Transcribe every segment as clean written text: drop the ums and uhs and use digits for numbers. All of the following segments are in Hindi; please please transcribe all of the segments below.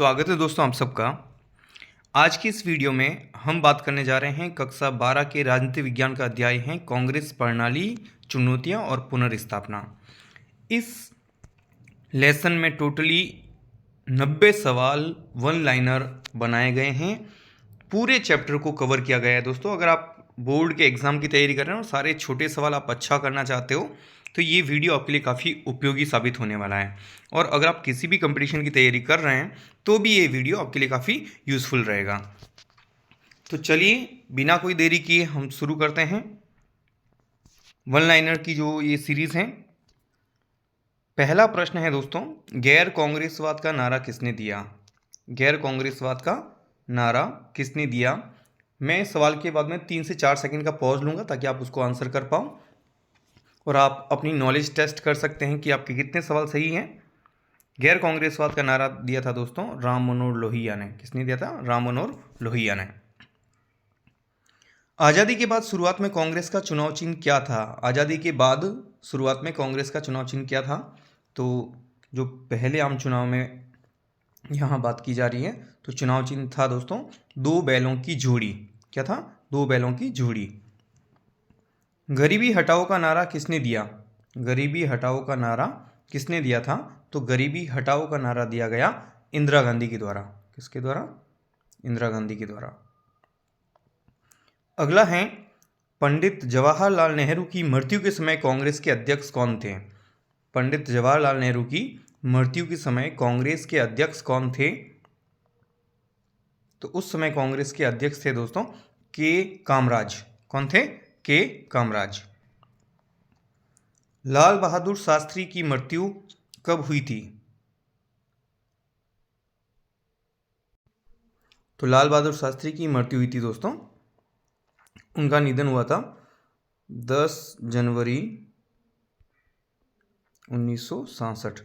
स्वागत है दोस्तों आप सबका। आज की इस वीडियो में हम बात करने जा रहे हैं कक्षा 12 के राजनीति विज्ञान का अध्याय है कांग्रेस प्रणाली, चुनौतियां और पुनर्स्थापना। इस लेसन में टोटली 90 सवाल वन लाइनर बनाए गए हैं। पूरे चैप्टर को कवर किया गया है दोस्तों। अगर आप बोर्ड के एग्ज़ाम की तैयारी कर रहे हो और सारे छोटे सवाल आप अच्छा करना चाहते हो तो ये वीडियो आपके लिए काफ़ी उपयोगी साबित होने वाला है। और अगर आप किसी भी कंपटीशन की तैयारी कर रहे हैं तो भी ये वीडियो आपके लिए काफ़ी यूज़फुल रहेगा। तो चलिए बिना कोई देरी किए हम शुरू करते हैं वन लाइनर की जो ये सीरीज़ है। पहला प्रश्न है दोस्तों, गैर कांग्रेसवाद का नारा किसने दिया? गैर कांग्रेसवाद का नारा किसने दिया? मैं सवाल के बाद में 3 से 4 सेकंड का पॉज लूँगा ताकि आप उसको आंसर कर पाओ और आप अपनी नॉलेज टेस्ट कर सकते हैं कि आपके कितने सवाल सही हैं। गैर कांग्रेसवाद का नारा दिया था दोस्तों राम मनोहर लोहिया ने। किसने दिया था? राम मनोहर लोहिया ने। आज़ादी के बाद शुरुआत में कांग्रेस का चुनाव चिन्ह क्या था? आज़ादी के बाद शुरुआत में कांग्रेस का चुनाव चिन्ह क्या था? तो जो पहले आम चुनाव में यहाँ बात की जा रही है तो चुनाव चिन्ह था दोस्तों 2 बैलों की जोड़ी। क्या था? 2 बैलों की जोड़ी। गरीबी हटाओ का नारा किसने दिया? गरीबी हटाओ का नारा किसने दिया था? तो गरीबी हटाओ का नारा दिया गया इंदिरा गांधी के द्वारा। किसके द्वारा? इंदिरा गांधी के द्वारा। अगला है, पंडित जवाहरलाल नेहरू की मृत्यु के समय कांग्रेस के अध्यक्ष कौन थे? पंडित जवाहरलाल नेहरू की मृत्यु के समय कांग्रेस के अध्यक्ष कौन थे? तो उस समय कांग्रेस के अध्यक्ष थे दोस्तों के कामराज। कौन थे? के कामराज। लाल बहादुर शास्त्री की मृत्यु कब हुई थी? तो लाल बहादुर शास्त्री की मृत्यु हुई थी दोस्तों, उनका निधन हुआ था 10 जनवरी 1967।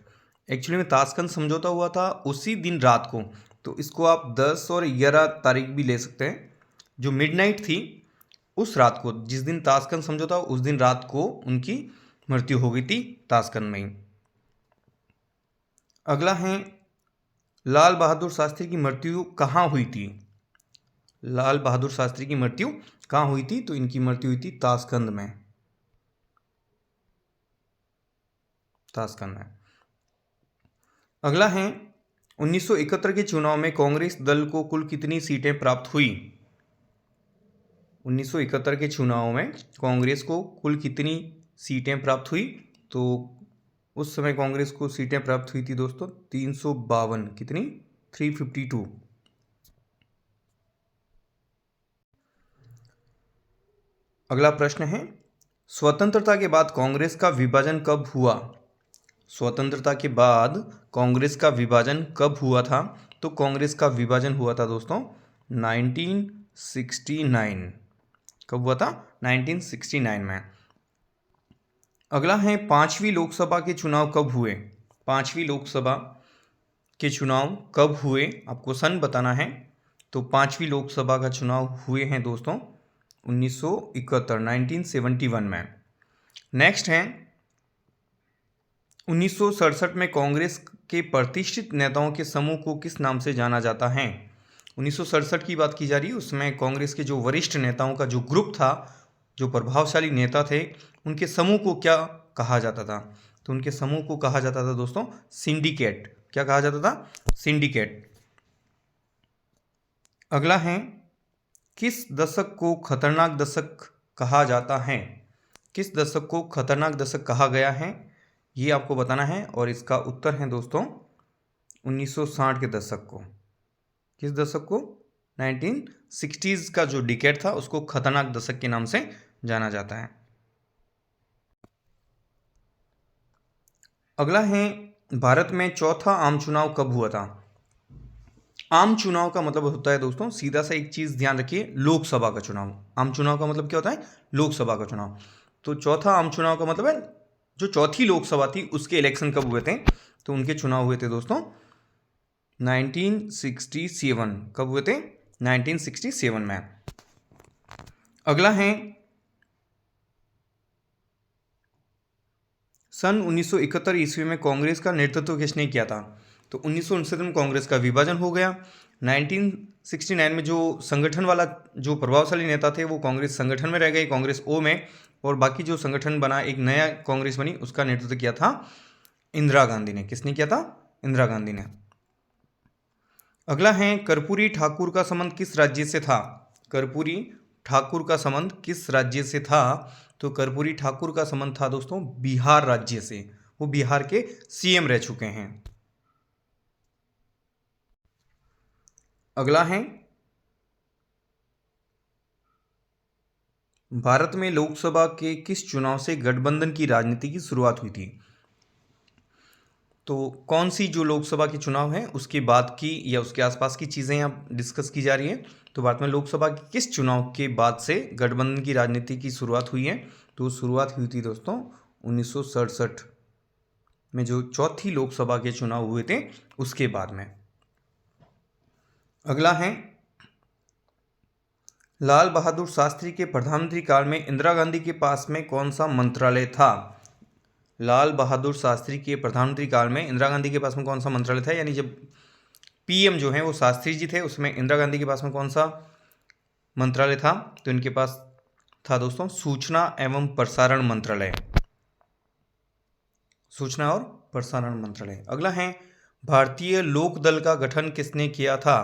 एक्चुअली में ताशकंद समझौता हुआ था उसी दिन रात को, तो इसको आप 10 और 11 तारीख भी ले सकते हैं। जो मिडनाइट थी उस रात को, जिस दिन ताशकंद समझौता उस दिन रात को उनकी मृत्यु हो गई थी ताशकंद में ही। अगला है, लाल बहादुर शास्त्री की मृत्यु कहाँ हुई थी? लाल बहादुर शास्त्री की मृत्यु कहाँ हुई थी? तो इनकी मृत्यु हुई थी ताशकंद में। ताशकंद में। अगला है, 1971 के चुनाव में कांग्रेस दल को कुल कितनी सीटें प्राप्त हुई? 1971 के चुनाव में कांग्रेस को कुल कितनी सीटें प्राप्त हुई? तो उस समय कांग्रेस को सीटें प्राप्त हुई थी दोस्तों 352। कितनी? 352। अगला प्रश्न है, स्वतंत्रता के बाद कांग्रेस का विभाजन कब हुआ? स्वतंत्रता के बाद कांग्रेस का विभाजन कब हुआ था? तो कांग्रेस का विभाजन हुआ था दोस्तों 1969। कब हुआ था? 1969 में। अगला है, 5वीं लोकसभा के चुनाव कब हुए? 5वीं लोकसभा के चुनाव कब हुए? आपको सन बताना है। तो 5वीं लोकसभा का चुनाव हुए हैं दोस्तों 1971 में। नेक्स्ट है, 1967 में कांग्रेस के प्रतिष्ठित नेताओं के समूह को किस नाम से जाना जाता है? 1967 की बात की जा रही है, उसमें कांग्रेस के जो वरिष्ठ नेताओं का जो ग्रुप था, जो प्रभावशाली नेता थे, उनके समूह को क्या कहा जाता था? तो उनके समूह को कहा जाता था दोस्तों सिंडिकेट। क्या कहा जाता था? सिंडिकेट। अगला है, किस दशक को खतरनाक दशक कहा जाता है? किस दशक को खतरनाक दशक कहा गया है, ये आपको बताना है। और इसका उत्तर है दोस्तों 1960 के दशक को। किस दशक को? 1960s का जो डिकेड था उसको खतरनाक दशक के नाम से जाना जाता है। अगला है, भारत में चौथा आम चुनाव कब हुआ था? आम चुनाव का मतलब होता है दोस्तों, सीधा सा एक चीज ध्यान रखिए, लोकसभा का चुनाव। आम चुनाव का मतलब क्या होता है? लोकसभा का चुनाव। तो चौथा आम चुनाव का मतलब है जो चौथी लोकसभा थी उसके इलेक्शन कब हुए थे? तो उनके चुनाव हुए थे दोस्तों 1967। कब हुए थे? 1967 में। अगला है, सन 1971 ईस्वी में कांग्रेस का नेतृत्व किसने किया था? तो 1969 में कांग्रेस का विभाजन हो गया। 1969 में जो संगठन वाला जो प्रभावशाली नेता थे वो कांग्रेस संगठन में रह गए, कांग्रेस ओ में, और बाकी जो संगठन बना, एक नया कांग्रेस बनी, उसका नेतृत्व किया था इंदिरा गांधी ने। किसने किया था? इंदिरा गांधी ने। अगला है, कर्पूरी ठाकुर का संबंध किस राज्य से था? कर्पूरी ठाकुर का संबंध किस राज्य से था? तो कर्पूरी ठाकुर का संबंध था दोस्तों बिहार राज्य से। वो बिहार के सीएम रह चुके हैं। अगला है, भारत में लोकसभा के किस चुनाव से गठबंधन की राजनीति की शुरुआत हुई थी? तो कौन सी जो लोकसभा के चुनाव हैं उसके बाद की या उसके आसपास की चीज़ें यहाँ डिस्कस की जा रही है। तो भारत में लोकसभा के किस चुनाव के बाद से गठबंधन की राजनीति की शुरुआत हुई है? तो शुरुआत हुई थी दोस्तों 1967 में, जो चौथी लोकसभा के चुनाव हुए थे उसके बाद में। अगला है, लाल बहादुर शास्त्री के प्रधानमंत्री काल में इंदिरा गांधी के पास में कौन सा मंत्रालय था? लाल बहादुर शास्त्री के प्रधानमंत्री काल में इंदिरा गांधी के पास में कौन सा मंत्रालय था? यानी जब पीएम जो है वो शास्त्री जी थे, उसमें इंदिरा गांधी के पास में कौन सा मंत्रालय था? तो इनके पास था दोस्तों सूचना एवं प्रसारण मंत्रालय। सूचना और प्रसारण मंत्रालय। अगला है, भारतीय लोक दल का गठन किसने किया था?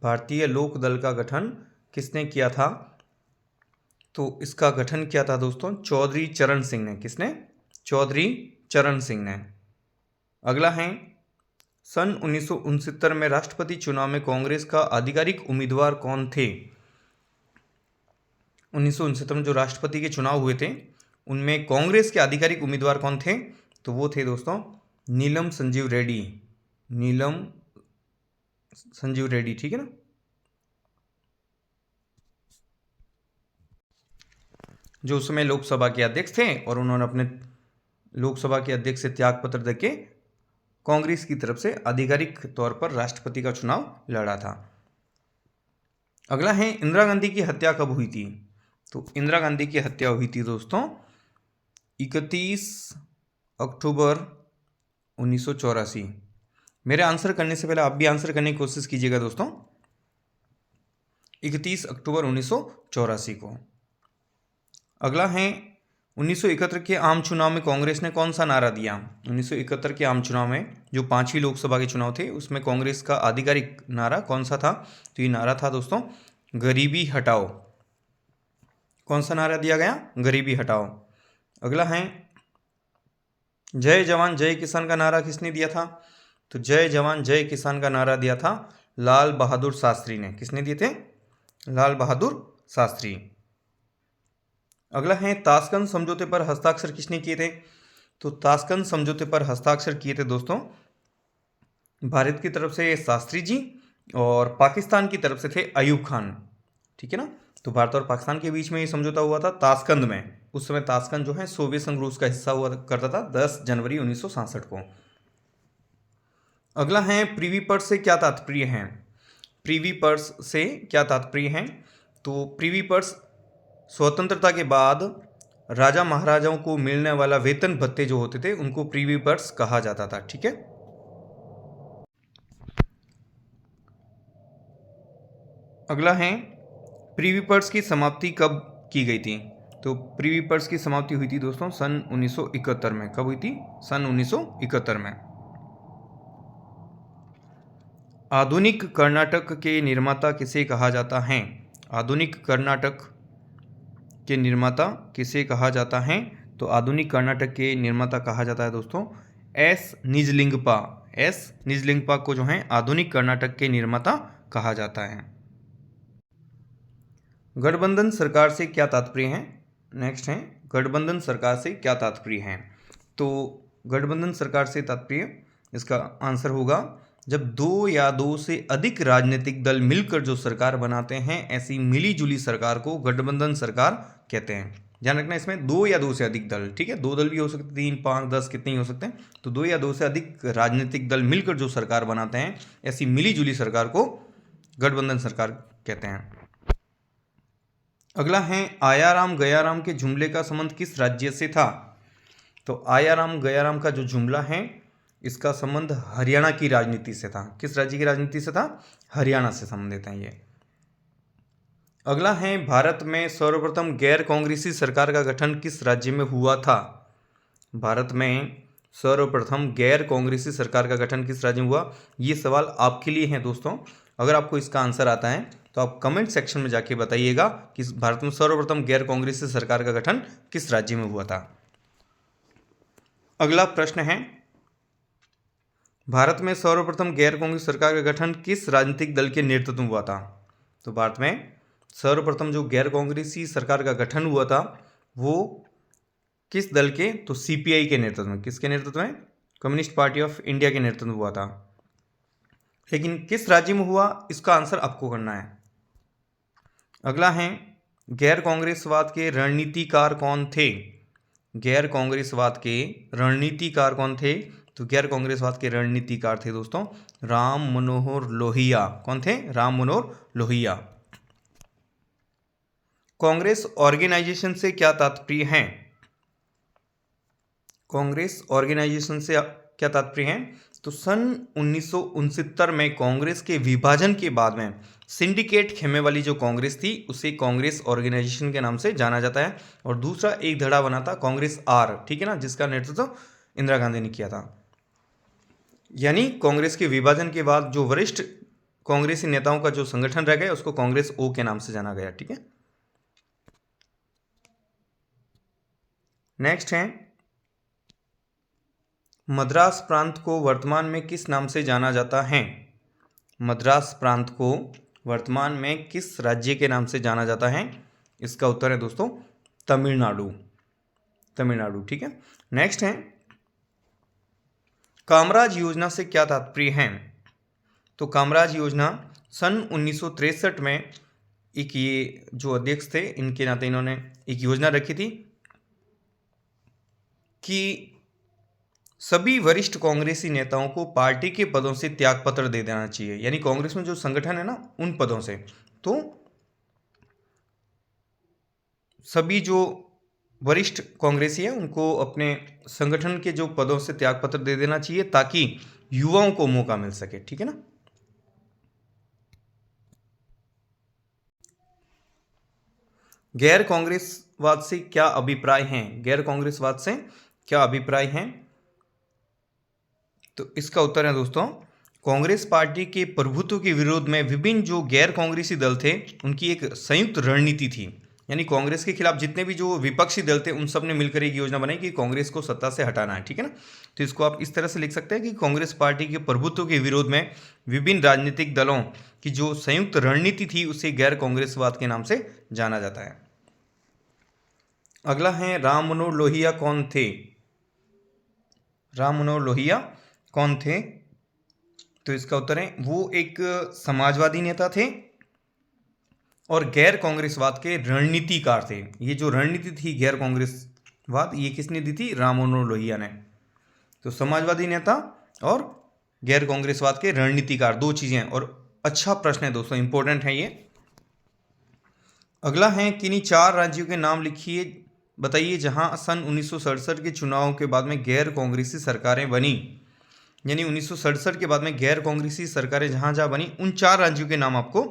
भारतीय लोक दल का गठन किसने किया था? तो इसका गठन किया था दोस्तों चौधरी चरण सिंह ने। किसने? चौधरी चरण सिंह ने। अगला है, सन 1969 में राष्ट्रपति चुनाव में कांग्रेस का आधिकारिक उम्मीदवार कौन थे? 1969 में जो राष्ट्रपति के चुनाव हुए थे उनमें कांग्रेस के आधिकारिक उम्मीदवार कौन थे? तो वो थे दोस्तों नीलम संजीव रेड्डी। नीलम संजीव रेड्डी, ठीक है ना। जो उस समय लोकसभा के अध्यक्ष थे और उन्होंने अपने लोकसभा के अध्यक्ष से त्याग पत्र देके कांग्रेस की तरफ से आधिकारिक तौर पर राष्ट्रपति का चुनाव लड़ा था। अगला है, इंदिरा गांधी की हत्या कब हुई थी? तो इंदिरा गांधी की हत्या हुई थी दोस्तों 31 अक्टूबर 1984। मेरे आंसर करने से पहले आप भी आंसर करने की कोशिश कीजिएगा दोस्तों। 31 अक्टूबर 1984 को। अगला है, 1971 के आम चुनाव में कांग्रेस ने कौन सा नारा दिया? 1971 के आम चुनाव में जो 5वीं लोकसभा के चुनाव थे उसमें कांग्रेस का आधिकारिक नारा कौन सा था? तो ये नारा था दोस्तों गरीबी हटाओ। कौन सा नारा दिया गया? गरीबी हटाओ। अगला है, जय जवान जय किसान का नारा किसने दिया था? तो जय जवान जय किसान का नारा दिया था लाल बहादुर शास्त्री ने। किसने दिए थे? लाल बहादुर शास्त्री। अगला है, ताशकंद समझौते पर हस्ताक्षर किसने किए थे? तो ताशकंद समझौते पर हस्ताक्षर किए थे दोस्तों भारत की तरफ से शास्त्री जी और पाकिस्तान की तरफ से थे अयूब खान, ठीक है ना। तो भारत और पाकिस्तान के बीच में ये समझौता हुआ था ताशकंद में। उस समय ताशकंद जो है सोवियत संघ रूस का हिस्सा हुआ करता था 10 जनवरी 1967 को। अगला है, प्रिवी पर्स से क्या तात्पर्य है? प्रिवी पर्स से क्या तात्पर्य है? तो प्रिवी पर्स स्वतंत्रता के बाद राजा महाराजाओं को मिलने वाला वेतन भत्ते जो होते थे उनको प्रिवी पर्स कहा जाता था, ठीक है। अगला है, प्रिवी पर्स की समाप्ति कब की गई थी? तो प्रिवी पर्स की समाप्ति हुई थी दोस्तों सन 1971 में। कब हुई थी? सन 1971 में। आधुनिक कर्नाटक के निर्माता किसे कहा जाता है? आधुनिक कर्नाटक के निर्माता किसे कहा जाता है? तो आधुनिक कर्नाटक के निर्माता कहा जाता है दोस्तों एस निजलिंगप्पा। एस निजलिंगप्पा को जो है आधुनिक कर्नाटक के निर्माता कहा जाता है। गठबंधन सरकार से क्या तात्पर्य है? नेक्स्ट है, गठबंधन सरकार से क्या तात्पर्य है? तो गठबंधन सरकार से तात्पर्य, इसका आंसर होगा जब दो या दो से अधिक राजनीतिक दल मिलकर जो सरकार बनाते हैं ऐसी मिली जुली सरकार को गठबंधन सरकार कहते हैं। ध्यान रखना इसमें दो या दो से अधिक दल, ठीक है। 2 दल भी हो सकते, 3, 5, 10 कितने ही हो सकते हैं। तो 2 या 2 से अधिक राजनीतिक दल मिलकर जो सरकार बनाते हैं ऐसी मिली जुली सरकार को गठबंधन सरकार कहते हैं। अगला है, आयाराम गयाराम के जुमले का संबंध किस राज्य से था? तो आयाराम गयाराम का जो जुमला है इसका संबंध हरियाणा की राजनीति से था। किस राज्य की राजनीति से था? हरियाणा से संबंधित है ये। अगला है, भारत में सर्वप्रथम गैर कांग्रेसी सरकार का गठन किस राज्य में हुआ था? भारत में सर्वप्रथम गैर कांग्रेसी सरकार का गठन किस राज्य में हुआ? ये सवाल आपके लिए है दोस्तों। अगर आपको इसका आंसर आता है तो आप कमेंट सेक्शन में जाके बताइएगा कि भारत में सर्वप्रथम गैर कांग्रेसी सरकार का गठन किस राज्य में हुआ था। अगला प्रश्न है, भारत में सर्वप्रथम गैर कांग्रेसी सरकार का गठन किस राजनीतिक दल के नेतृत्व में हुआ था? तो भारत में सर्वप्रथम जो गैर कांग्रेसी सरकार का गठन हुआ था वो किस दल के? तो सीपीआई के नेतृत्व में। किसके नेतृत्व में? कम्युनिस्ट पार्टी ऑफ इंडिया के नेतृत्व में हुआ था। लेकिन किस राज्य में हुआ, इसका आंसर आपको करना है। अगला है, गैर कांग्रेसवाद के रणनीतिकार कौन थे? गैर कांग्रेसवाद के रणनीतिकार कौन थे? तो गैर कांग्रेसवाद के रणनीतिकार थे दोस्तों राम मनोहर लोहिया। कौन थे? राम मनोहर लोहिया। कांग्रेस ऑर्गेनाइजेशन से क्या तात्पर्य है? कांग्रेस ऑर्गेनाइजेशन से क्या तात्पर्य है? तो सन 1969 में कांग्रेस के विभाजन के बाद में सिंडिकेट खेमे वाली जो कांग्रेस थी उसे कांग्रेस ऑर्गेनाइजेशन के नाम से जाना जाता है। और दूसरा एक धड़ा बना था कांग्रेस आर, ठीक है ना, जिसका नेतृत्व इंदिरा गांधी ने किया था। यानी कांग्रेस के विभाजन के बाद जो वरिष्ठ कांग्रेसी नेताओं का जो संगठन रह गया उसको कांग्रेस ओ के नाम से जाना गया। ठीक है, नेक्स्ट है, मद्रास प्रांत को वर्तमान में किस नाम से जाना जाता है? मद्रास प्रांत को वर्तमान में किस राज्य के नाम से जाना जाता है? इसका उत्तर है दोस्तों तमिलनाडु। तमिलनाडु, ठीक है। नेक्स्ट है, कामराज योजना से क्या तात्पर्य है? तो कामराज योजना सन 1963 में एक ये जो अध्यक्ष थे इनके नाते इन्होंने एक योजना रखी थी कि सभी वरिष्ठ कांग्रेसी नेताओं को पार्टी के पदों से त्यागपत्र दे देना चाहिए। यानी कांग्रेस में जो संगठन है ना उन पदों से, तो सभी जो वरिष्ठ कांग्रेसी है उनको अपने संगठन के जो पदों से त्यागपत्र दे देना चाहिए ताकि युवाओं को मौका मिल सके। ठीक है ना। गैर कांग्रेसवाद से क्या अभिप्राय हैं? गैर कांग्रेसवाद से क्या अभिप्राय हैं? तो इसका उत्तर है दोस्तों कांग्रेस पार्टी के प्रभुत्व के विरोध में विभिन्न जो गैर कांग्रेसी दल थे उनकी एक संयुक्त रणनीति थी। यानी कांग्रेस के खिलाफ जितने भी जो विपक्षी दल थे उन सब ने मिलकर एक योजना बनाई कि कांग्रेस को सत्ता से हटाना है। ठीक है ना। तो इसको आप इस तरह से लिख सकते हैं कि कांग्रेस पार्टी के प्रभुत्व के विरोध में विभिन्न राजनीतिक दलों की जो संयुक्त रणनीति थी उसे गैर कांग्रेसवाद के नाम से जाना जाता है। अगला है, राम मनोहर लोहिया कौन थे? राम मनोहर लोहिया कौन थे? तो इसका उत्तर है वो एक समाजवादी नेता थे और गैर कांग्रेसवाद के रणनीतिकार थे। ये जो रणनीति थी गैर कांग्रेसवाद ये किसने दी थी? राम मनोहर लोहिया ने। तो समाजवादी नेता और गैर कांग्रेसवाद के रणनीतिकार, दो चीजें हैं। और अच्छा प्रश्न है दोस्तों, इंपॉर्टेंट है ये। अगला है, किन्हीं 4 राज्यों के नाम लिखिए, बताइए जहां सन 1967 के चुनाव के बाद में गैर कांग्रेसी सरकारें बनी। यानी 1967 के बाद में गैर कांग्रेसी सरकारें जहां जहां बनी उन 4 राज्यों के नाम आपको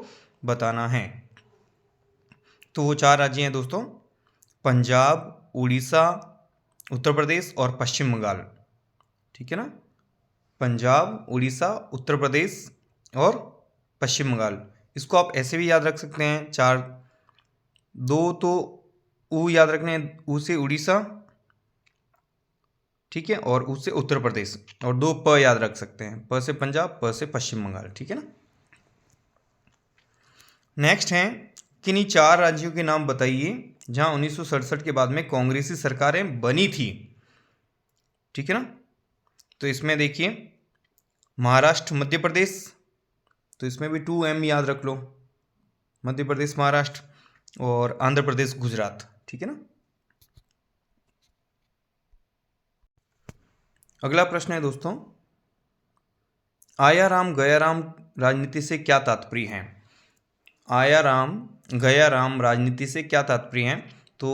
बताना है। तो वो 4 राज्य हैं दोस्तों पंजाब, उड़ीसा, उत्तर प्रदेश और पश्चिम बंगाल। ठीक है ना, पंजाब, उड़ीसा, उत्तर प्रदेश और पश्चिम बंगाल। इसको आप ऐसे भी याद रख सकते हैं, 4, 2 तो ऊ याद रखने हैं, ऊ से उड़ीसा, ठीक है, और ऊ से उत्तर प्रदेश, और 2 प याद रख सकते हैं, प से पंजाब, प से पश्चिम बंगाल। ठीक है ना। नेक्स्ट है, किन्हीं 4 राज्यों के नाम बताइए जहां 1967 के बाद में कांग्रेसी सरकारें बनी थी। ठीक है ना। तो इसमें देखिए महाराष्ट्र, मध्य प्रदेश, तो इसमें भी 2M याद रख लो, मध्य प्रदेश, महाराष्ट्र, और आंध्र प्रदेश, गुजरात। ठीक है ना। अगला प्रश्न है दोस्तों, आया राम गया राम राजनीति से क्या तात्पर्य है? आया राम गया राम राजनीति से क्या तात्पर्य है? तो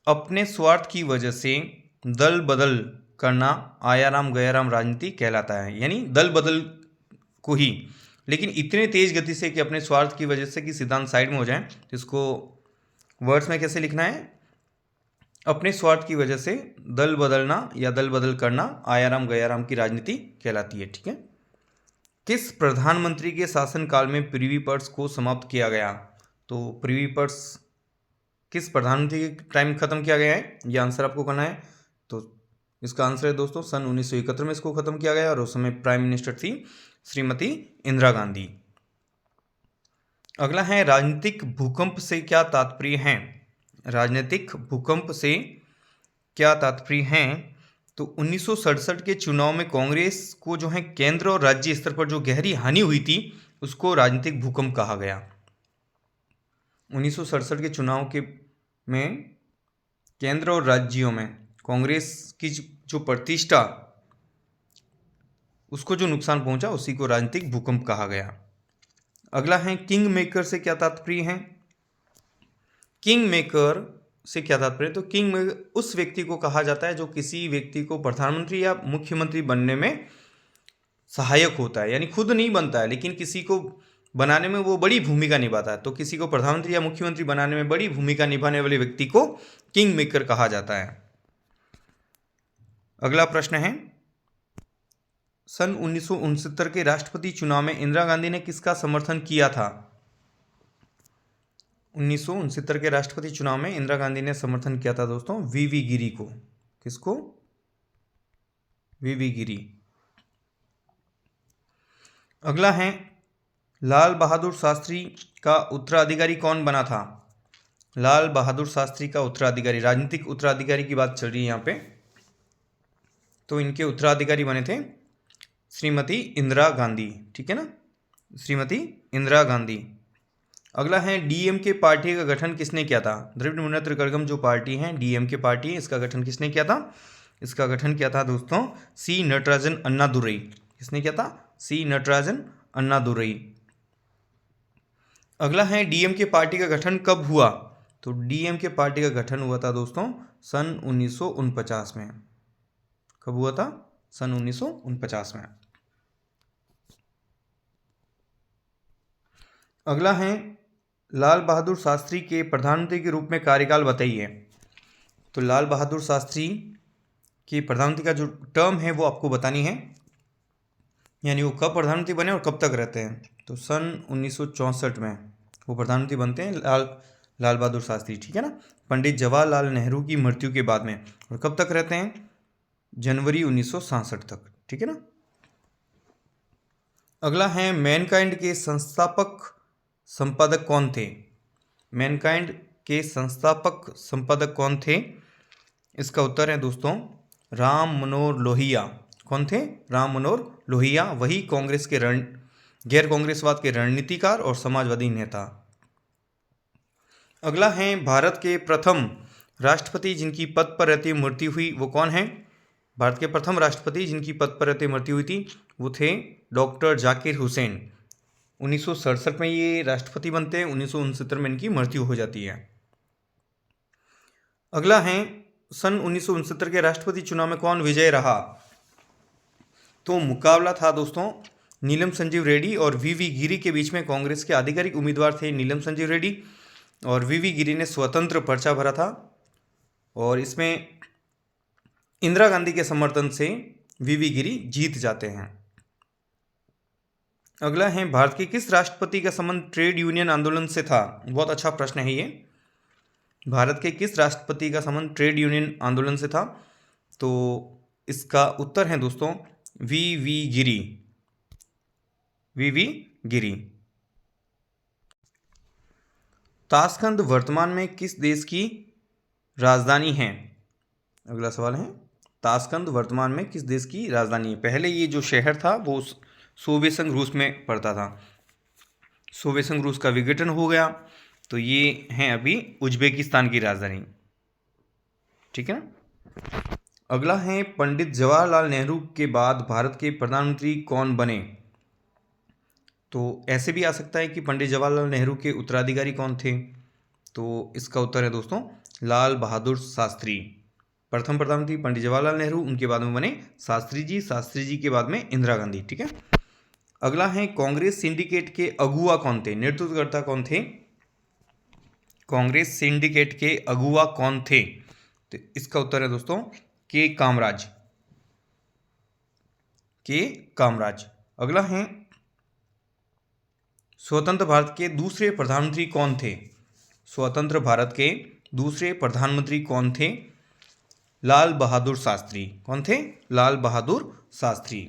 अपने स्वार्थ की वजह से दल बदल करना आयाराम गयाराम राजनीति कहलाता है, यानी दल बदल को ही, लेकिन इतने तेज गति से कि अपने स्वार्थ की वजह से कि सिद्धांत साइड में हो जाए। तो इसको वर्ड्स में कैसे लिखना है? अपने स्वार्थ की वजह से दल बदलना या दल बदल करना आयाराम गयाराम की राजनीति कहलाती है। ठीक है। किस प्रधानमंत्री के शासनकाल में प्रिवी पर्स को समाप्त किया गया? तो प्रिवी पर्स किस प्रधानमंत्री के टाइम खत्म किया गया है, ये आंसर आपको करना है। तो इसका आंसर है दोस्तों सन 1971 में इसको खत्म किया गया, और उस समय प्राइम मिनिस्टर थी श्रीमती इंदिरा गांधी। अगला है राजनीतिक भूकंप से क्या तात्पर्य है? राजनीतिक भूकंप से क्या तात्पर्य है? तो 1967 के चुनाव में कांग्रेस को जो है केंद्र और राज्य स्तर पर जो गहरी हानि हुई थी उसको राजनीतिक भूकंप कहा गया। 1967 के चुनाव के में केंद्र और राज्यों में कांग्रेस की जो प्रतिष्ठा, उसको जो नुकसान पहुंचा उसी को राजनीतिक भूकंप कहा गया। अगला है किंग मेकर से क्या तात्पर्य है? किंग मेकर से क्या तात्पर्य? तो किंग मेकर उस व्यक्ति को कहा जाता है जो किसी व्यक्ति को प्रधानमंत्री या मुख्यमंत्री बनने में सहायक होता है, यानी खुद नहीं बनता है लेकिन किसी को बनाने में वो बड़ी भूमिका निभाता है। तो किसी को प्रधानमंत्री या मुख्यमंत्री बनाने में बड़ी भूमिका निभाने वाले व्यक्ति को किंग मेकर कहा जाता है। अगला प्रश्न है सन 1969 के राष्ट्रपति चुनाव में इंदिरा गांधी ने किसका समर्थन किया था? 1969 के राष्ट्रपति चुनाव में इंदिरा गांधी ने समर्थन किया था दोस्तों वीवी गिरी को। किसको? वीवी गिरी। अगला है लाल बहादुर शास्त्री का उत्तराधिकारी कौन बना था? लाल बहादुर शास्त्री का उत्तराधिकारी, राजनीतिक उत्तराधिकारी की बात चल रही है यहाँ पे, तो इनके उत्तराधिकारी बने थे श्रीमती इंदिरा गांधी। ठीक है ना, श्रीमती इंदिरा गांधी। अगला है डीएमके पार्टी का गठन किसने किया था? द्रविड़ मुन्नेत्र कड़गम जो पार्टी है, डीएमके पार्टी है, इसका गठन किसने किया था? इसका गठन किया था दोस्तों सी नटराजन अन्नादुरई। किसने किया था? सी नटराजन अन्नादुरई। अगला है डीएमके पार्टी का गठन कब हुआ? तो डीएमके पार्टी का गठन हुआ था दोस्तों सन 1949 में। कब हुआ था? सन 1949 में। अगला है लाल बहादुर शास्त्री के प्रधानमंत्री के रूप में कार्यकाल बताइए। तो लाल बहादुर शास्त्री के प्रधानमंत्री का जो टर्म है वो आपको बतानी है, यानी वो कब प्रधानमंत्री बने और कब तक रहते हैं। तो सन 1964 में वो प्रधानमंत्री बनते हैं लाल बहादुर शास्त्री। ठीक है ना, पंडित जवाहरलाल नेहरू की मृत्यु के बाद में। और कब तक रहते हैं? जनवरी 1967 तक। ठीक है ना। अगला है मैनकाइंड के संस्थापक संपादक कौन थे? मैनकाइंड के संस्थापक संपादक कौन थे? इसका उत्तर है दोस्तों राम मनोहर लोहिया। कौन थे? राम मनोहर लोहिया। वही कांग्रेस के गैर कांग्रेसवाद के रणनीतिकार और समाजवादी नेता। अगला है भारत के प्रथम राष्ट्रपति जिनकी पद पर रहते मृत्यु हुई वो कौन है? भारत के प्रथम राष्ट्रपति जिनकी पद पर रहते मृत्यु हुई थी वो थे डॉक्टर जाकिर हुसैन। 1967 में ये राष्ट्रपति बनते हैं, 1969 में इनकी मृत्यु हो जाती है। अगला है सन 1969 के राष्ट्रपति चुनाव में कौन विजय रहा? तो मुकाबला था दोस्तों नीलम संजीव रेड्डी और वीवी गिरी के बीच में। कांग्रेस के आधिकारिक उम्मीदवार थे नीलम संजीव रेड्डी और वीवी गिरी ने स्वतंत्र पर्चा भरा था, और इसमें इंदिरा गांधी के समर्थन से वीवी गिरी जीत जाते हैं। अगला है भारत के किस राष्ट्रपति का संबंध ट्रेड यूनियन आंदोलन से था? बहुत अच्छा प्रश्न है ये। भारत के किस राष्ट्रपति का संबंध ट्रेड यूनियन आंदोलन से था? तो इसका उत्तर है दोस्तों वीवी गिरी। वीवी गिरी। ताशकंद वर्तमान में किस देश की राजधानी है? अगला सवाल है ताशकंद वर्तमान में किस देश की राजधानी है? पहले ये जो शहर था वो सोवियत संघ रूस में पड़ता था। सोवियत संघ रूस का विघटन हो गया तो ये है अभी उज्बेकिस्तान की राजधानी। ठीक है ना। अगला है पंडित जवाहरलाल नेहरू के बाद भारत के प्रधानमंत्री कौन बने? तो ऐसे भी आ सकता है कि पंडित जवाहरलाल नेहरू के उत्तराधिकारी कौन थे? तो इसका उत्तर है दोस्तों लाल बहादुर शास्त्री। प्रथम प्रधानमंत्री पंडित जवाहरलाल नेहरू, उनके बाद में बने शास्त्री जी, शास्त्री जी के बाद में इंदिरा गांधी। ठीक है, अगला है कांग्रेस सिंडिकेट के अगुआ कौन थे, नेतृत्वकर्ता कौन थे? कांग्रेस सिंडिकेट के अगुआ कौन थे? तो इसका उत्तर है दोस्तों के कामराज, के कामराज। अगला है स्वतंत्र भारत के दूसरे प्रधानमंत्री कौन थे? स्वतंत्र भारत के दूसरे प्रधानमंत्री कौन थे? लाल बहादुर शास्त्री। कौन थे? लाल बहादुर शास्त्री।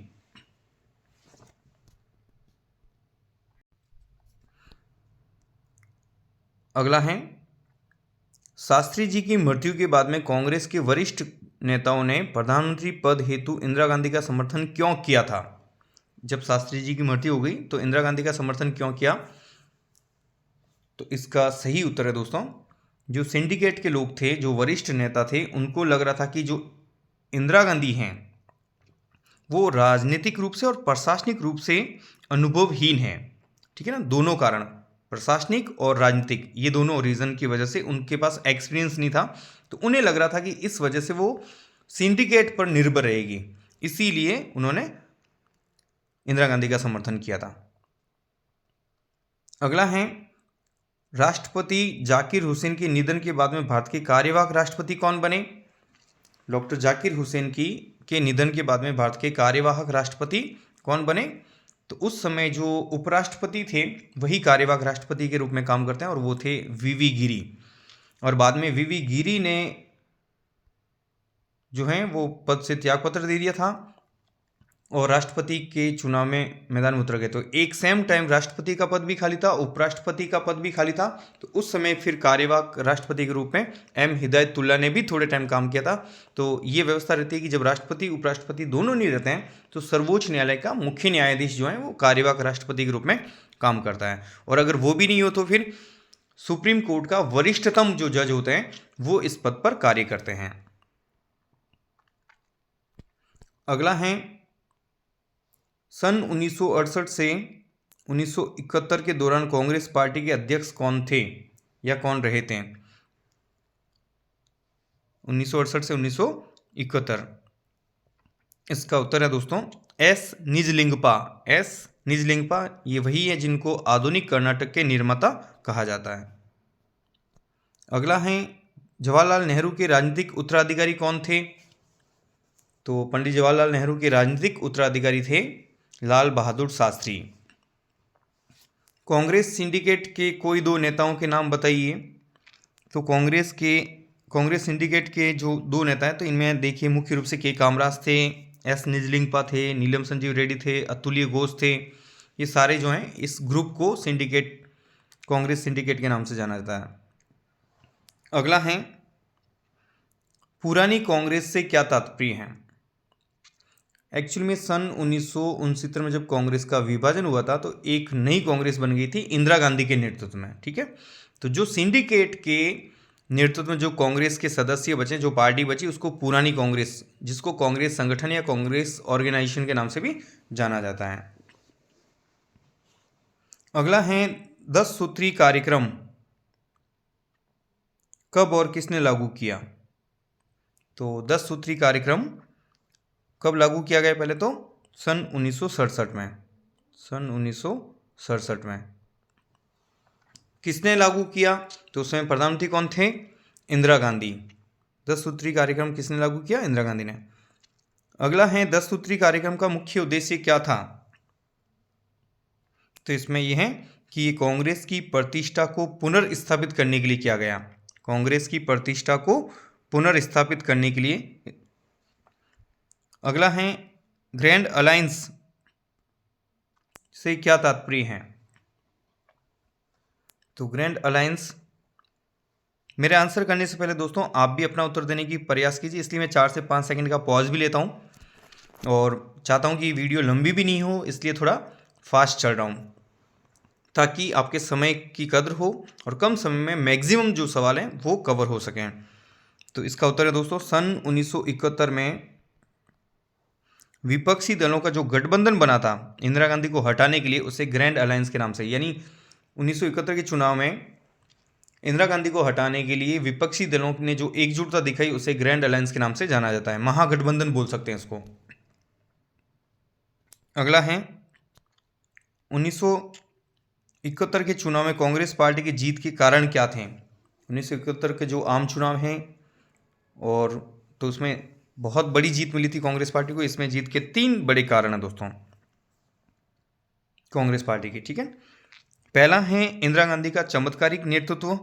अगला है शास्त्री जी की मृत्यु के बाद में कांग्रेस के वरिष्ठ नेताओं ने प्रधानमंत्री पद हेतु इंदिरा गांधी का समर्थन क्यों किया था? जब शास्त्री जी की मृत्यु हो गई तो इंदिरा गांधी का समर्थन क्यों किया? तो इसका सही उत्तर है दोस्तों, जो सिंडिकेट के लोग थे, जो वरिष्ठ नेता थे, उनको लग रहा था कि जो इंदिरा गांधी हैं वो राजनीतिक रूप से और प्रशासनिक रूप से अनुभवहीन है। ठीक है ना, दोनों कारण, प्रशासनिक और राजनीतिक, ये दोनों रीजन की वजह से उनके पास एक्सपीरियंस नहीं था। तो उन्हें लग रहा था कि इस वजह से वो सिंडिकेट पर निर्भर रहेगी, इसीलिए उन्होंने इंदिरा गांधी का समर्थन किया था। अगला है राष्ट्रपति जाकिर हुसैन के निधन के बाद में भारत के कार्यवाहक राष्ट्रपति कौन बने? डॉक्टर जाकिर हुसैन के निधन के बाद में भारत के कार्यवाहक राष्ट्रपति कौन बने? तो उस समय जो उपराष्ट्रपति थे वही कार्यवाहक राष्ट्रपति के रूप में काम करते हैं, और वो थे वीवी गिरी। और बाद में वीवी गिरी ने जो है वो पद से त्यागपत्र दे दिया था और राष्ट्रपति के चुनाव में मैदान में उतर गए। तो एक सेम टाइम राष्ट्रपति का पद भी खाली था, उपराष्ट्रपति का पद भी खाली था। तो उस समय फिर कार्यवाहक राष्ट्रपति के रूप में एम हिदायतुल्ला ने भी थोड़े टाइम काम किया था। तो ये व्यवस्था रहती है कि जब राष्ट्रपति उपराष्ट्रपति दोनों नहीं रहते हैं तो सर्वोच्च न्यायालय का मुख्य न्यायाधीश जो है वो कार्यवाहक राष्ट्रपति के रूप में काम करता है। और अगर वो भी नहीं हो तो फिर सुप्रीम कोर्ट का वरिष्ठतम जो जज होते हैं वो इस पद पर कार्य करते हैं। अगला है सन 1968 से 1971 के दौरान कांग्रेस पार्टी के अध्यक्ष कौन थे या कौन रहे थे? 1968 से 1971, इसका उत्तर है दोस्तों एस निजलिंगपा। एस निजलिंगपा ये वही है जिनको आधुनिक कर्नाटक के निर्माता कहा जाता है। अगला है जवाहरलाल नेहरू के राजनीतिक उत्तराधिकारी कौन थे? तो पंडित जवाहरलाल नेहरू के राजनीतिक उत्तराधिकारी थे लाल बहादुर शास्त्री। कांग्रेस सिंडिकेट के कोई दो नेताओं के नाम बताइए। तो कांग्रेस सिंडिकेट के जो दो नेता हैं तो इनमें देखिए मुख्य रूप से के कामराज थे, एस निजलिंगपा थे, नीलम संजीव रेड्डी थे, अतुल्य घोष थे। ये सारे जो हैं इस ग्रुप को सिंडिकेट, कांग्रेस सिंडिकेट के नाम से जाना जाता है। अगला है पुरानी कांग्रेस से क्या तात्पर्य है? एक्चुअली में सन 1969 में जब कांग्रेस का विभाजन हुआ था तो एक नई कांग्रेस बन गई थी इंदिरा गांधी के नेतृत्व में। ठीक है, तो जो सिंडिकेट के नेतृत्व में जो कांग्रेस के सदस्य बचे, जो पार्टी बची, उसको पुरानी कांग्रेस, जिसको कांग्रेस संगठन या कांग्रेस ऑर्गेनाइजेशन के नाम से भी जाना जाता है। अगला है 10 सूत्री कार्यक्रम कब और किसने लागू किया? तो 10 सूत्री कार्यक्रम कब लागू किया गया? पहले तो सन 1967 में। सन 1967 में किसने लागू किया? तो उस समय प्रधानमंत्री कौन थे? इंदिरा गांधी। 10 सूत्री कार्यक्रम किसने लागू किया? इंदिरा गांधी ने। अगला है 10 सूत्री कार्यक्रम का मुख्य उद्देश्य क्या था? तो इसमें यह है कि ये कांग्रेस की प्रतिष्ठा को पुनर्स्थापित करने के लिए किया गया। कांग्रेस की प्रतिष्ठा को पुनर्स्थापित करने के लिए। अगला है ग्रैंड अलायंस से क्या तात्पर्य है? तो ग्रैंड अलायंस, मेरे आंसर करने से पहले दोस्तों आप भी अपना उत्तर देने की प्रयास कीजिए, इसलिए मैं 4 से 5 सेकंड का पॉज भी लेता हूं और चाहता हूं कि वीडियो लंबी भी नहीं हो, इसलिए थोड़ा फास्ट चल रहा हूं ताकि आपके समय की कद्र हो और कम समय में मैक्सिमम जो सवाल हैं वो कवर हो सकें। तो इसका उत्तर है दोस्तों सन 1971 में विपक्षी दलों का जो गठबंधन बना था इंदिरा गांधी को हटाने के लिए, उसे ग्रैंड अलायंस के नाम से, यानी 1971 के चुनाव में इंदिरा गांधी को हटाने के लिए विपक्षी दलों ने जो एकजुटता दिखाई उसे ग्रैंड अलायंस के नाम से जाना जाता है, महागठबंधन बोल सकते हैं इसको। अगला है 1971 के चुनाव में कांग्रेस पार्टी की जीत के कारण क्या थे। 1971 के जो आम चुनाव हैं और तो उसमें बहुत बड़ी जीत मिली थी कांग्रेस पार्टी को। इसमें जीत के 3 बड़े कारण हैं दोस्तों कांग्रेस पार्टी की, ठीक है। पहला है इंदिरा गांधी का चमत्कारिक नेतृत्व,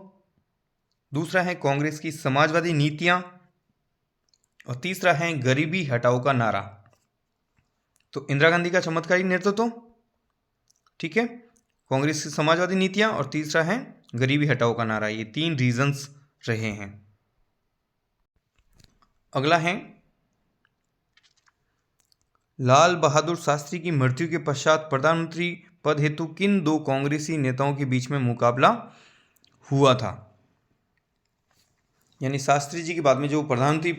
दूसरा है कांग्रेस की समाजवादी नीतियां और तीसरा है गरीबी हटाओ का नारा। तो इंदिरा गांधी का चमत्कारिक नेतृत्व, ठीक है, कांग्रेस की समाजवादी नीतियां और तीसरा है गरीबी हटाओ का नारा। ये 3 रीजंस रहे हैं। अगला है लाल बहादुर शास्त्री की मृत्यु के पश्चात प्रधानमंत्री पद हेतु किन 2 कांग्रेसी नेताओं के बीच में मुकाबला हुआ था। यानी शास्त्री जी के बाद में जो प्रधानमंत्री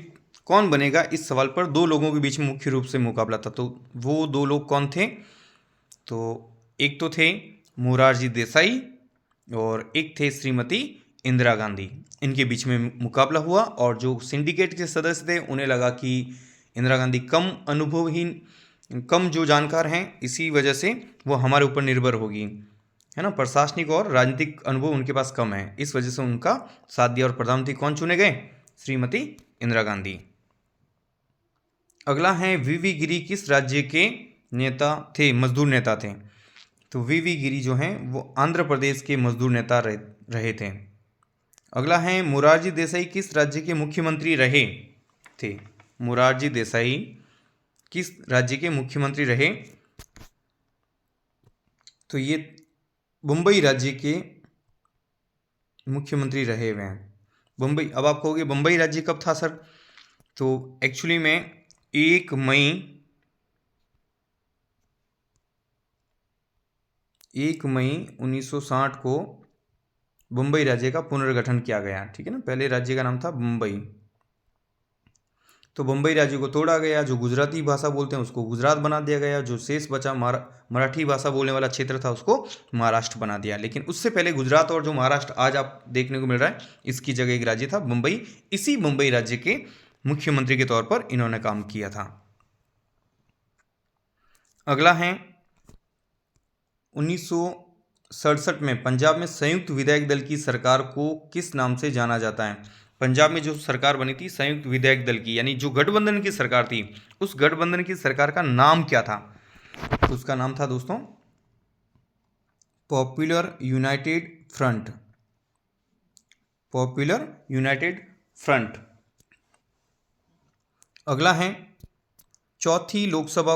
कौन बनेगा, इस सवाल पर 2 लोगों के बीच में मुख्य रूप से मुकाबला था। तो वो 2 लोग कौन थे? तो एक तो थे मोरारजी देसाई और एक थे श्रीमती इंदिरा गांधी। इनके बीच में मुकाबला हुआ और जो सिंडिकेट के सदस्य थे उन्हें लगा कि इंदिरा गांधी कम अनुभवहीन, कम जो जानकार हैं, इसी वजह से वो हमारे ऊपर निर्भर होगी, है ना, प्रशासनिक और राजनीतिक अनुभव उनके पास कम है, इस वजह से उनका साथ दिया और प्रधानमंत्री कौन चुने गए? श्रीमती इंदिरा गांधी। अगला है वीवी गिरी किस राज्य के नेता थे, मजदूर नेता थे? तो वीवी गिरी जो हैं वो आंध्र प्रदेश के मजदूर नेता रहे थे। अगला है मोरारजी देसाई किस राज्य के मुख्यमंत्री रहे थे? मोरारजी देसाई किस राज्य के मुख्यमंत्री रहे? तो ये मुंबई राज्य के मुख्यमंत्री रहे हुए हैं। मुंबई, अब आप कहोगे मुंबई राज्य कब था सर? तो एक्चुअली में 1 मई 1960 को मुंबई राज्य का पुनर्गठन किया गया, ठीक है ना। पहले राज्य का नाम था मुंबई, तो मुंबई राज्य को तोड़ा गया। जो गुजराती भाषा बोलते हैं उसको गुजरात बना दिया गया। जो शेष बचा मराठी भाषा बोलने वाला क्षेत्र था उसको महाराष्ट्र बना दिया। लेकिन उससे पहले गुजरात और जो महाराष्ट्र आज आप देखने को मिल रहा है, इसकी जगह एक राज्य था मुंबई। इसी मुंबई राज्य के मुख्यमंत्री के तौर पर इन्होंने काम किया था। अगला है 1967 में पंजाब में संयुक्त विधायक दल की सरकार को किस नाम से जाना जाता है? पंजाब में जो सरकार बनी थी संयुक्त विधायक दल की, यानी जो गठबंधन की सरकार थी, उस गठबंधन की सरकार का नाम क्या था? उसका नाम था दोस्तों popular United front. Popular United front. अगला है चौथी लोकसभा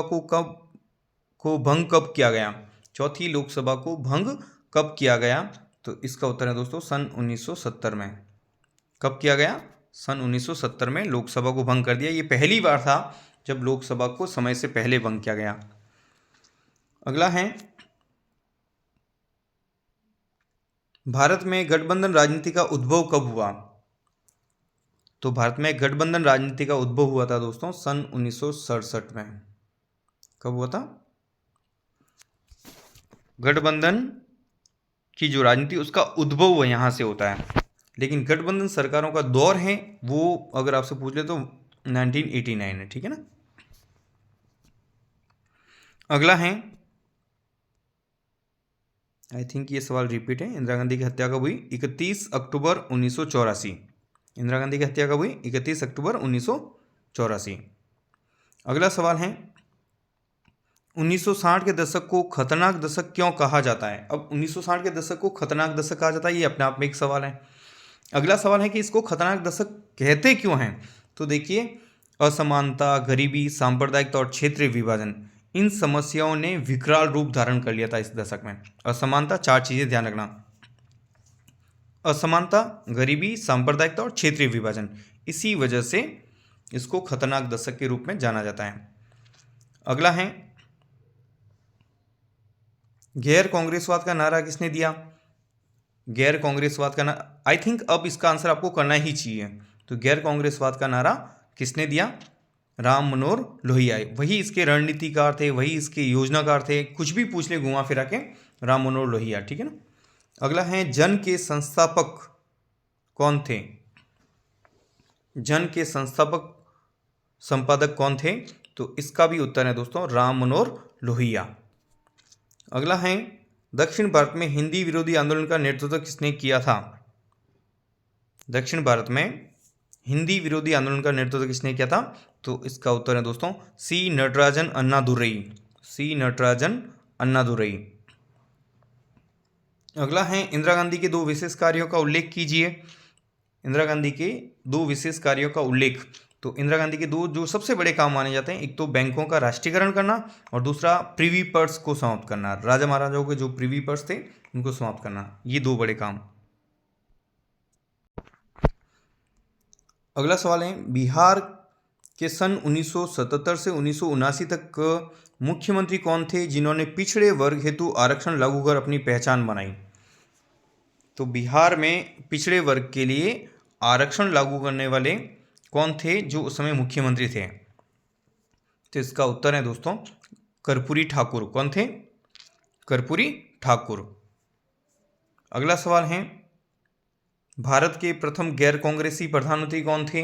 को भंग कब किया गया? चौथी लोकसभा को भंग कब किया गया? तो इसका उत्तर है दोस्तों सन 1970 में। कब किया गया? सन 1970 में लोकसभा को भंग कर दिया। ये पहली बार था जब लोकसभा को समय से पहले भंग किया गया। अगला है भारत में गठबंधन राजनीति का उद्भव कब हुआ? तो भारत में गठबंधन राजनीति का उद्भव हुआ था दोस्तों सन 1967 में। कब हुआ था? गठबंधन की जो राजनीति उसका उद्भव यहाँ से होता है। लेकिन गठबंधन सरकारों का दौर है वो अगर आपसे पूछ ले तो 1989 है, ठीक है ना। अगला है, आई थिंक ये सवाल रिपीट है। इंदिरा गांधी की हत्या कब हुई? 31 अक्टूबर 1984। इंदिरा गांधी की हत्या कब हुई? 31 अक्टूबर 1984। अगला सवाल है 1960 के दशक को खतरनाक दशक क्यों कहा जाता है? अब 1960 के दशक को खतरनाक दशक कहा जाता है, ये अपने आप में एक सवाल है। अगला सवाल है कि इसको खतरनाक दशक कहते क्यों हैं? तो देखिए, असमानता, गरीबी, सांप्रदायिकता और क्षेत्रीय विभाजन, इन समस्याओं ने विकराल रूप धारण कर लिया था इस दशक में। असमानता, 4 चीजें ध्यान रखना, असमानता, गरीबी, सांप्रदायिकता और क्षेत्रीय विभाजन, इसी वजह से इसको खतरनाक दशक के रूप में जाना जाता है। अगला है गैर कांग्रेसवाद का नारा किसने दिया? गैर कांग्रेसवाद का नारा, आई थिंक अब इसका आंसर आपको करना ही चाहिए। तो गैर कांग्रेसवाद का नारा किसने दिया? राम मनोहर लोहिया। वही इसके रणनीतिकार थे, वही इसके योजनाकार थे, कुछ भी पूछ ले घुमा फिरा के, राम मनोहर लोहिया, ठीक है ना। अगला है जन के संस्थापक कौन थे? जन के संस्थापक संपादक कौन थे? तो इसका भी उत्तर है दोस्तों राम मनोहर लोहिया। अगला है, दक्षिण भारत में हिंदी विरोधी आंदोलन का नेतृत्व किसने किया था? दक्षिण भारत में हिंदी विरोधी आंदोलन का नेतृत्व किसने किया था? तो इसका उत्तर है दोस्तों सी नटराजन अन्नादुरई। सी नटराजन अन्नादुरई। अगला है, इंदिरा गांधी के 2 विशेष कार्यों का उल्लेख कीजिए। इंदिरा गांधी के 2 विशेष कार्यों का उल्लेख। तो इंदिरा गांधी के 2 जो सबसे बड़े काम माने जाते हैं, एक तो बैंकों का राष्ट्रीयकरण करना और दूसरा प्रिवी पर्स को समाप्त करना। राजा महाराजाओं के जो प्रिवी पर्स थे उनको समाप्त करना, ये 2 बड़े काम। अगला सवाल है, बिहार के सन 1977 से 1979 तक मुख्यमंत्री कौन थे जिन्होंने पिछड़े वर्ग हेतु आरक्षण लागू कर अपनी पहचान बनाई? तो बिहार में पिछड़े वर्ग के लिए आरक्षण लागू करने वाले कौन थे जो उस समय मुख्यमंत्री थे? तो इसका उत्तर है दोस्तों कर्पूरी ठाकुर। कौन थे? कर्पूरी ठाकुर। अगला सवाल है, भारत के प्रथम गैर कांग्रेसी प्रधानमंत्री कौन थे?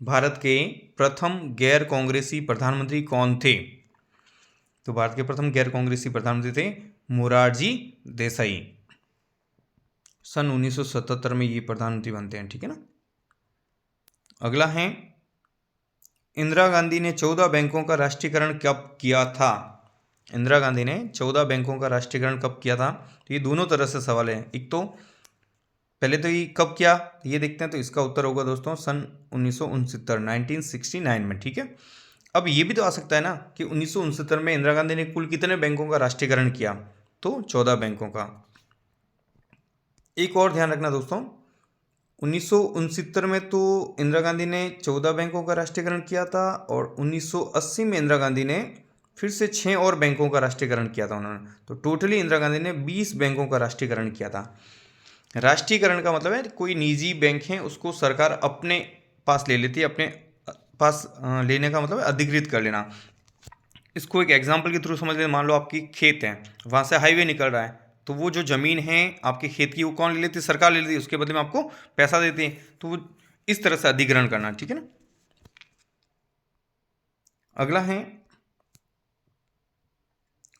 भारत के प्रथम गैर कांग्रेसी प्रधानमंत्री कौन थे? तो भारत के प्रथम गैर कांग्रेसी प्रधानमंत्री थे मोरारजी देसाई। सन 1977 में ये प्रधानमंत्री बनते हैं, ठीक है ना। अगला है, इंदिरा गांधी ने 14 बैंकों का राष्ट्रीयकरण कब किया था? इंदिरा गांधी ने 14 बैंकों का राष्ट्रीयकरण कब किया था? तो ये दोनों तरह से सवाल है। एक तो पहले तो ये कब किया ये देखते हैं, तो इसका उत्तर होगा दोस्तों सन 1969 में, ठीक है। अब ये भी तो आ सकता है ना कि 1969 में इंदिरा गांधी ने कुल कितने बैंकों का राष्ट्रीयकरण किया? तो 14 बैंकों का। एक और ध्यान रखना दोस्तों, 1969 में तो इंदिरा गांधी ने 14 बैंकों का राष्ट्रीयकरण किया था और 1980 में इंदिरा गांधी ने फिर से 6 और बैंकों का राष्ट्रीयकरण किया था उन्होंने। तो टोटली इंदिरा गांधी ने 20 बैंकों का राष्ट्रीयकरण किया था। राष्ट्रीयकरण का मतलब है कोई निजी बैंक है उसको सरकार अपने पास ले लेती है, अपने पास लेने का मतलब है अधिकृत कर लेना। इसको एक एग्जाम्पल के थ्रू समझ लें, मान लो आपकी खेत है, वहाँ से हाईवे निकल रहा है, तो वो जो ज़मीन है आपके खेत की वो कौन ले लेती है? सरकार ले लेती है, उसके बदले में आपको पैसा देती है। तो वो इस तरह से अधिग्रहण करना, ठीक है ना। अगला है,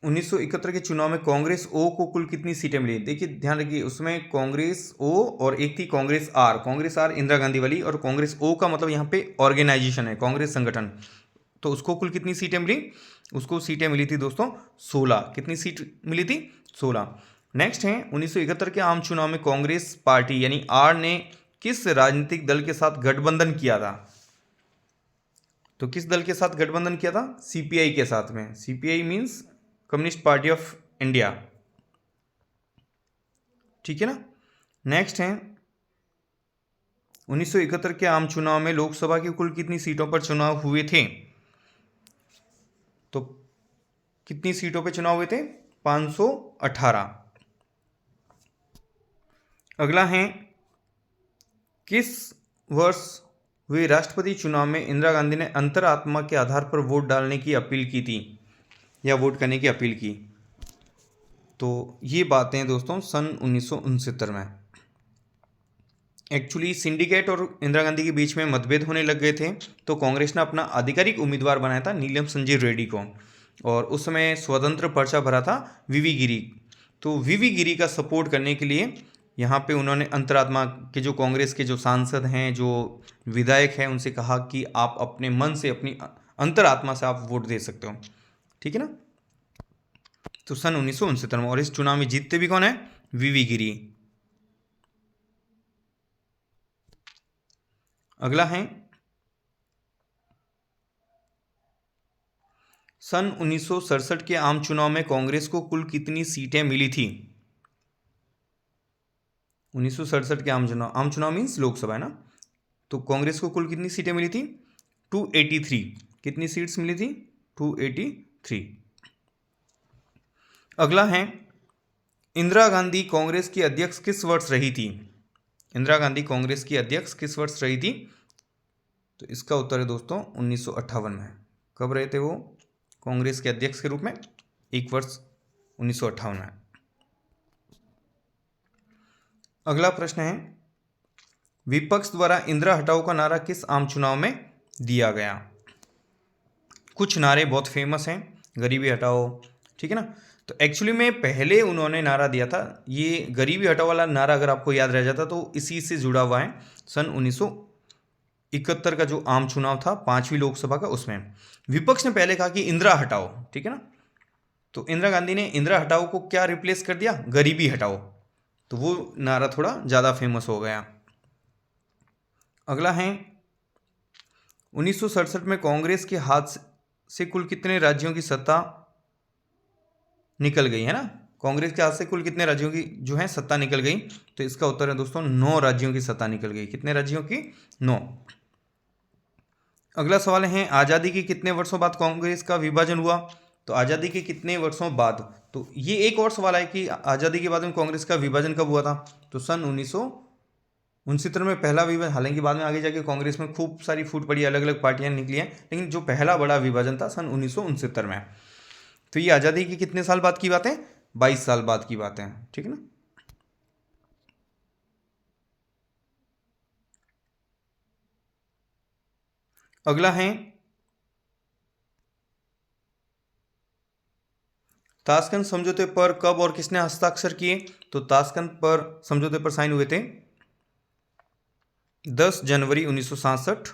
1971 के चुनाव में कांग्रेस ओ को कुल कितनी सीटें मिली? देखिए ध्यान रखिए, उसमें कांग्रेस ओ और एक थी कांग्रेस आर। कांग्रेस आर इंदिरा गांधी वाली, और कांग्रेस ओ का मतलब यहाँ पे ऑर्गेनाइजेशन है, कांग्रेस संगठन। तो उसको कुल कितनी सीटें मिली? उसको सीटें मिली थी दोस्तों 16। कितनी सीट मिली थी? 16। नेक्स्ट है, 1971 के आम चुनाव में कांग्रेस पार्टी यानी आर ने किस राजनीतिक दल के साथ गठबंधन किया था? तो किस दल के साथ गठबंधन किया था? सीपीआई के साथ में। CPI means communist party of India, ठीक है ना। नेक्स्ट है, 1971 के आम चुनाव में लोकसभा की कुल कितनी सीटों पर चुनाव हुए थे? तो कितनी सीटों पे चुनाव हुए थे? 518। अगला है, किस वर्ष हुए राष्ट्रपति चुनाव में इंदिरा गांधी ने अंतरात्मा के आधार पर वोट डालने की अपील की थी या वोट करने की अपील की? तो ये बातें दोस्तों सन 1969 में। एक्चुअली सिंडिकेट और इंदिरा गांधी के बीच में मतभेद होने लग गए थे, तो कांग्रेस ने अपना आधिकारिक उम्मीदवार बनाया था नीलम संजय रेड्डी को, और उस समय स्वतंत्र पर्चा भरा था वीवी गिरी। तो वीवी गिरी का सपोर्ट करने के लिए यहाँ पे उन्होंने अंतरात्मा के जो कांग्रेस के जो सांसद हैं, जो विधायक हैं, उनसे कहा कि आप अपने मन से, अपनी अंतरात्मा से आप वोट दे सकते हो, ठीक है ना। तो सन 1969 में, और इस चुनाव में जीतते भी कौन है? वीवी गिरी। अगला है, सन 1967 के आम चुनाव में कांग्रेस को कुल कितनी सीटें मिली थी? 1967 के आम चुनाव मीन्स लोकसभा है ना। तो कांग्रेस को कुल कितनी सीटें मिली थी? 283। कितनी सीट्स मिली थी? 283। अगला है, इंदिरा गांधी कांग्रेस की अध्यक्ष किस वर्ष रही थी? इंदिरा गांधी कांग्रेस की अध्यक्ष किस वर्ष रही थी? तो इसका उत्तर है दोस्तों 1958 में। कब रहे थे वो कांग्रेस के अध्यक्ष के रूप में? एक वर्ष 1958 में। अगला प्रश्न है, विपक्ष द्वारा इंदिरा हटाओ का नारा किस आम चुनाव में दिया गया? कुछ नारे बहुत फेमस हैं, गरीबी हटाओ, ठीक है ना। तो एक्चुअली में पहले उन्होंने नारा दिया था, ये गरीबी हटाओ वाला नारा अगर आपको याद रह जाता तो इसी से जुड़ा हुआ है। सन 1971 का जो आम चुनाव था 5वीं लोकसभा का, उसमें विपक्ष ने पहले कहा कि इंदिरा हटाओ, ठीक है ना। तो इंदिरा गांधी ने इंदिरा हटाओ को क्या रिप्लेस कर दिया? गरीबी हटाओ। तो वो नारा थोड़ा ज़्यादा फेमस हो गया। अगला है 1967 में कांग्रेस के हाथ से कुल कितने राज्यों की सत्ता निकल गई, है ना। कांग्रेस के हाथ से कुल कितने राज्यों की जो है सत्ता निकल गई? तो इसका उत्तर है दोस्तों 9 राज्यों की सत्ता निकल गई। कितने राज्यों की? 9। अगला सवाल है आज़ादी के कितने वर्षों बाद कांग्रेस का विभाजन हुआ? तो आज़ादी के कितने वर्षों बाद, तो ये एक और सवाल है कि आज़ादी के बाद में कांग्रेस का विभाजन कब हुआ था? तो सन 1969 में पहला विभाजन। हालांकि बाद में आगे जाके कांग्रेस में खूब सारी फूट पड़ी, अलग अलग पार्टियां निकली हैं, लेकिन जो पहला बड़ा विभाजन था सन 1969 में। तो ये आज़ादी की कितने साल बाद की बात है? 22 साल बाद की बात है, ठीक है ना। अगला है ताशकंद समझौते पर कब और किसने हस्ताक्षर किए? तो ताशकंद पर समझौते पर साइन हुए थे 10 जनवरी 1967,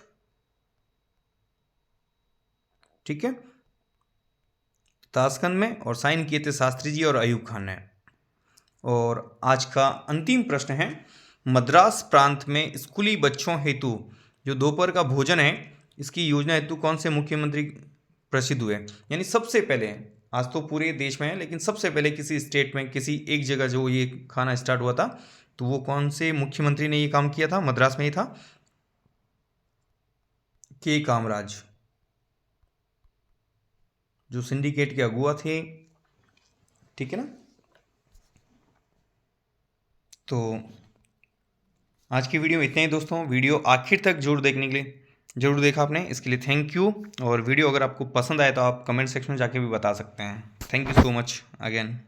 ठीक है, ताशकंद में, और साइन किए थे शास्त्री जी और अयूब खान ने। और आज का अंतिम प्रश्न है मद्रास प्रांत में स्कूली बच्चों हेतु जो दोपहर का भोजन है, इसकी योजना हेतु कौन से मुख्यमंत्री प्रसिद्ध हुए? यानी सबसे पहले, आज तो पूरे देश में है लेकिन सबसे पहले किसी स्टेट में, किसी एक जगह जो ये खाना स्टार्ट हुआ था, तो वो कौन से मुख्यमंत्री ने ये काम किया था? मद्रास में ही था, के कामराज, जो सिंडिकेट के अगुआ थे, ठीक है ना। तो आज की वीडियो में इतना ही दोस्तों। वीडियो आखिर तक जरूर देखा आपने, इसके लिए थैंक यू। और वीडियो अगर आपको पसंद आए तो आप कमेंट सेक्शन में जाके भी बता सकते हैं। Thank you so much again.